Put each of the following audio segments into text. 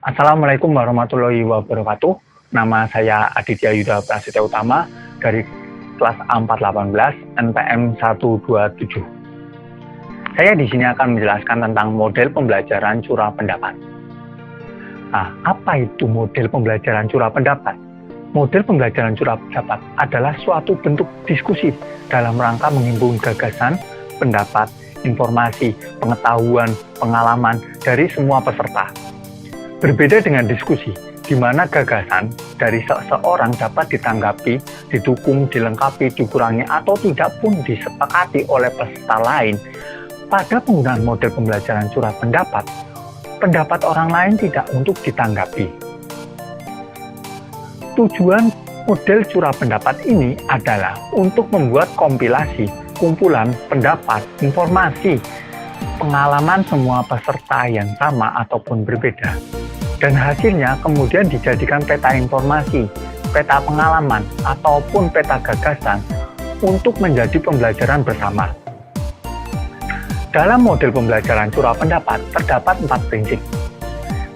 Assalamualaikum warahmatullahi wabarakatuh. Nama saya Aditya Yuda Prasetya Utama dari kelas A418 NPM 127. Saya di sini akan menjelaskan tentang model pembelajaran curah pendapat. Nah, apa itu model pembelajaran curah pendapat? Model pembelajaran curah pendapat adalah suatu bentuk diskusi dalam rangka menghimpun gagasan, pendapat, informasi, pengetahuan, pengalaman dari semua peserta. Berbeda dengan diskusi, di mana gagasan dari seseorang dapat ditanggapi, didukung, dilengkapi, dikurangi, atau tidak pun disepakati oleh peserta lain. Pada penggunaan model pembelajaran curah pendapat, pendapat orang lain tidak untuk ditanggapi. Tujuan model curah pendapat ini adalah untuk membuat kompilasi, kumpulan pendapat, informasi, pengalaman semua peserta yang sama ataupun berbeda. Dan hasilnya kemudian dijadikan peta informasi, peta pengalaman, ataupun peta gagasan untuk menjadi pembelajaran bersama. Dalam model pembelajaran curah pendapat, terdapat 4 prinsip.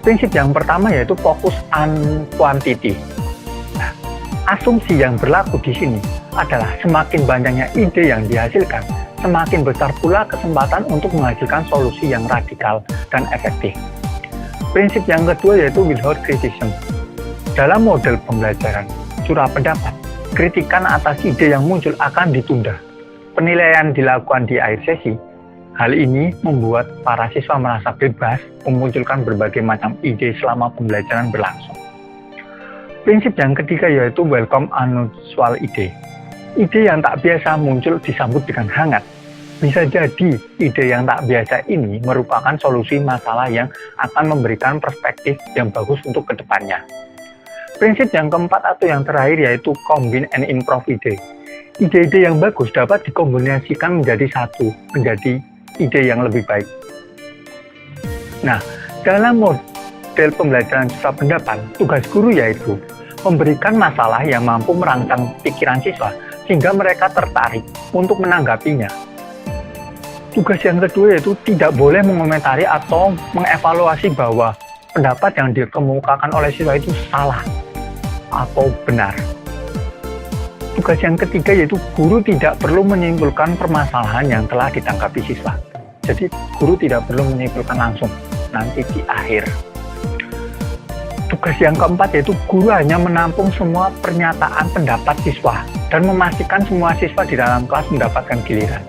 Prinsip yang pertama yaitu fokus on quantity. Nah, asumsi yang berlaku di sini adalah semakin banyaknya ide yang dihasilkan, semakin besar pula kesempatan untuk menghasilkan solusi yang radikal dan efektif. Prinsip yang kedua yaitu without criticism. Dalam model pembelajaran curah pendapat, kritikan atas ide yang muncul akan ditunda. Penilaian dilakukan di akhir sesi. Hal ini membuat para siswa merasa bebas memunculkan berbagai macam ide selama pembelajaran berlangsung. Prinsip yang ketiga yaitu welcome unusual ide. Ide yang tak biasa muncul disambut dengan hangat. Bisa jadi ide yang tak biasa ini merupakan solusi masalah yang akan memberikan perspektif yang bagus untuk kedepannya. Prinsip yang keempat atau yang terakhir yaitu combine and improve ide. Ide-ide yang bagus dapat dikombinasikan menjadi satu, menjadi ide yang lebih baik. Nah, dalam model pembelajaran curah pendapat, tugas guru yaitu memberikan masalah yang mampu merangsang pikiran siswa sehingga mereka tertarik untuk menanggapinya. Tugas yang kedua yaitu tidak boleh mengomentari atau mengevaluasi bahwa pendapat yang dikemukakan oleh siswa itu salah atau benar. Tugas yang ketiga yaitu guru tidak perlu menyimpulkan permasalahan yang telah ditanggapi siswa. Jadi guru tidak perlu menyimpulkan langsung, nanti di akhir. Tugas yang keempat yaitu guru hanya menampung semua pernyataan pendapat siswa dan memastikan semua siswa di dalam kelas mendapatkan giliran.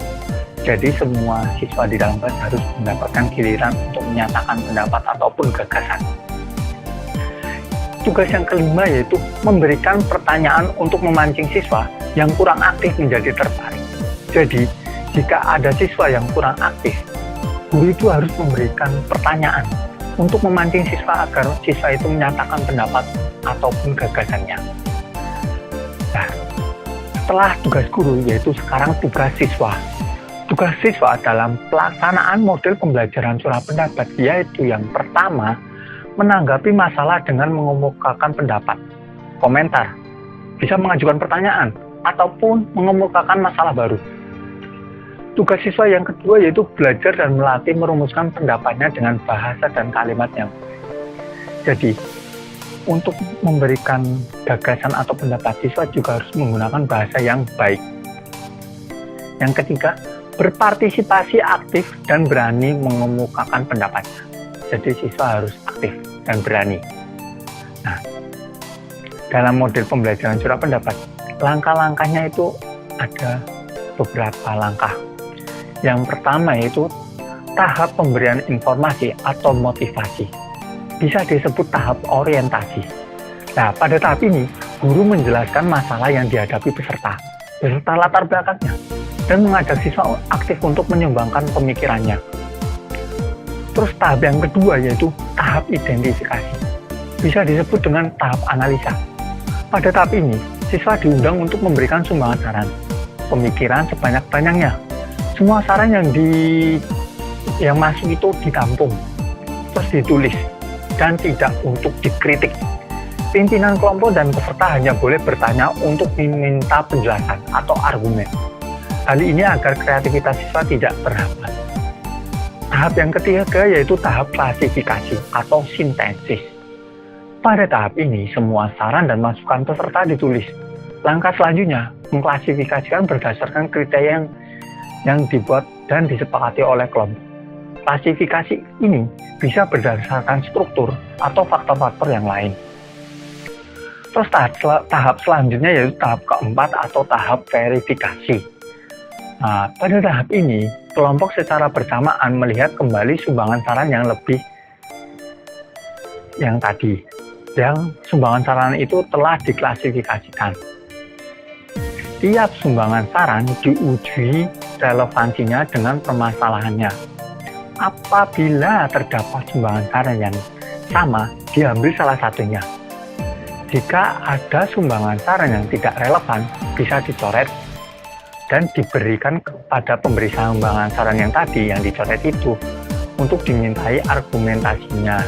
Jadi semua siswa di dalam kelas harus mendapatkan giliran untuk menyatakan pendapat ataupun gagasan. Tugas yang kelima yaitu memberikan pertanyaan untuk memancing siswa yang kurang aktif menjadi tertarik. Jadi, jika ada siswa yang kurang aktif, guru itu harus memberikan pertanyaan untuk memancing siswa agar siswa itu menyatakan pendapat ataupun gagasannya. Nah, setelah tugas guru yaitu sekarang tugas siswa. Tugas siswa dalam pelaksanaan model pembelajaran curah pendapat yaitu yang pertama, menanggapi masalah dengan mengemukakan pendapat, komentar, bisa mengajukan pertanyaan, ataupun mengemukakan masalah baru. Tugas siswa yang kedua yaitu belajar dan melatih merumuskan pendapatnya dengan bahasa dan kalimat yang baik. Jadi, untuk memberikan gagasan atau pendapat siswa juga harus menggunakan bahasa yang baik. Yang ketiga, berpartisipasi aktif dan berani mengemukakan pendapatnya. Jadi siswa harus aktif dan berani. Nah, dalam model pembelajaran curah pendapat, langkah-langkahnya itu ada beberapa langkah. Yang pertama yaitu tahap pemberian informasi atau motivasi. Bisa disebut tahap orientasi. Nah, pada tahap ini, guru menjelaskan masalah yang dihadapi peserta, beserta latar belakangnya, dan mengajak siswa aktif untuk menyumbangkan pemikirannya. Terus tahap yang kedua yaitu tahap identifikasi. Bisa disebut dengan tahap analisa. Pada tahap ini, siswa diundang untuk memberikan sumbangan saran, pemikiran sebanyak-banyaknya. Semua saran yang masuk itu ditampung, terus ditulis, dan tidak untuk dikritik. Pimpinan kelompok dan peserta hanya boleh bertanya untuk meminta penjelasan atau argumen. Hal ini agar kreativitas siswa tidak terhambat. Tahap yang ketiga yaitu tahap klasifikasi atau sintesis. Pada tahap ini, semua saran dan masukan peserta ditulis. Langkah selanjutnya, mengklasifikasikan berdasarkan kriteria yang dibuat dan disepakati oleh kelompok. Klasifikasi ini bisa berdasarkan struktur atau faktor-faktor yang lain. Terus tahap selanjutnya yaitu tahap keempat atau tahap verifikasi. Nah, pada tahap ini, kelompok secara bersamaan melihat kembali sumbangan saran yang sumbangan saran itu telah diklasifikasikan. Tiap sumbangan saran diuji relevansinya dengan permasalahannya. Apabila terdapat sumbangan saran yang sama, diambil salah satunya. Jika ada sumbangan saran yang tidak relevan, bisa dicoret dan diberikan kepada pemberi sumbangan saran yang tadi yang dicoret itu untuk dimintai argumentasinya.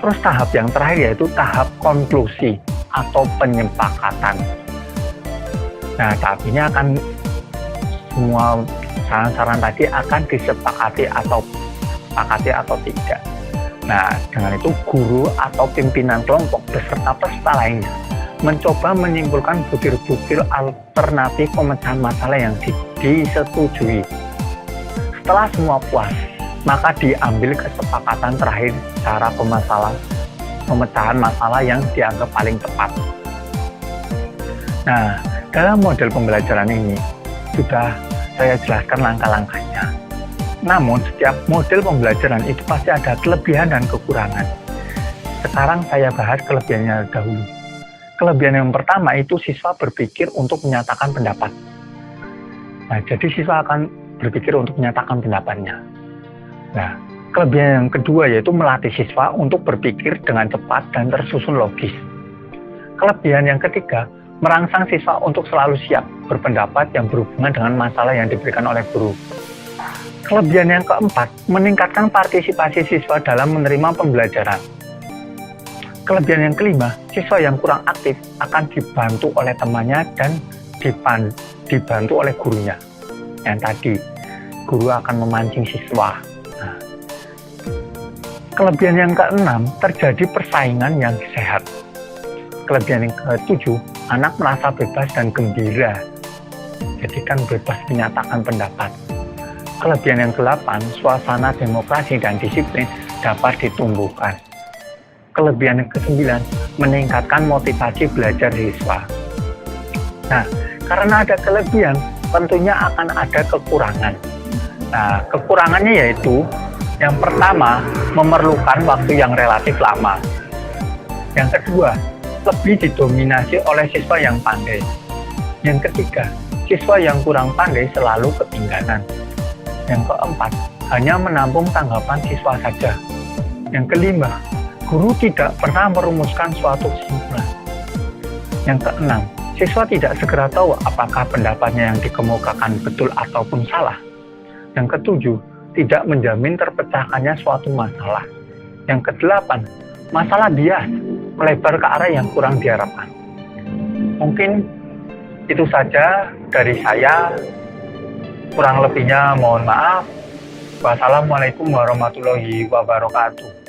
Terus tahap yang terakhir yaitu tahap konklusi atau penyepakatan. Nah, tahap ini akan semua saran-saran tadi akan disepakati atau tidak. Nah, dengan itu guru atau pimpinan kelompok beserta peserta lainnya mencoba menyimpulkan butir-butir alternatif pemecahan masalah yang disetujui. Setelah semua puas, maka diambil kesepakatan terakhir cara pemecahan masalah yang dianggap paling tepat. Nah, dalam model pembelajaran ini sudah saya jelaskan langkah-langkahnya. Namun, setiap model pembelajaran itu pasti ada kelebihan dan kekurangan. Sekarang saya bahas kelebihannya dahulu. Kelebihan yang pertama itu siswa berpikir untuk menyatakan pendapat. Nah, jadi siswa akan berpikir untuk menyatakan pendapatnya. Nah, kelebihan yang kedua yaitu melatih siswa untuk berpikir dengan cepat dan tersusun logis. Kelebihan yang ketiga, merangsang siswa untuk selalu siap berpendapat yang berhubungan dengan masalah yang diberikan oleh guru. Kelebihan yang keempat, meningkatkan partisipasi siswa dalam menerima pembelajaran. Kelebihan yang kelima, siswa yang kurang aktif akan dibantu oleh temannya dan dibantu oleh gurunya. Yang tadi, guru akan memancing siswa. Kelebihan yang keenam, terjadi persaingan yang sehat. Kelebihan yang ketujuh, anak merasa bebas dan gembira. Jadi kan bebas menyatakan pendapat. Kelebihan yang kedelapan, suasana demokrasi dan disiplin dapat ditumbuhkan. Kelebihan yang kesembilan, meningkatkan motivasi belajar siswa. Nah, karena ada kelebihan, tentunya akan ada kekurangan. Nah, kekurangannya yaitu yang pertama, memerlukan waktu yang relatif lama. Yang kedua, lebih didominasi oleh siswa yang pandai. Yang ketiga, siswa yang kurang pandai selalu ketinggalan. Yang keempat, hanya menampung tanggapan siswa saja. Yang kelima, guru tidak pernah merumuskan suatu kesimpulan. Yang keenam, siswa tidak segera tahu apakah pendapatnya yang dikemukakan betul ataupun salah. Yang ketujuh, tidak menjamin terpecahkannya suatu masalah. Yang kedelapan, masalah bias melebar ke arah yang kurang diharapkan. Mungkin itu saja dari saya. Kurang lebihnya mohon maaf. Wassalamualaikum warahmatullahi wabarakatuh.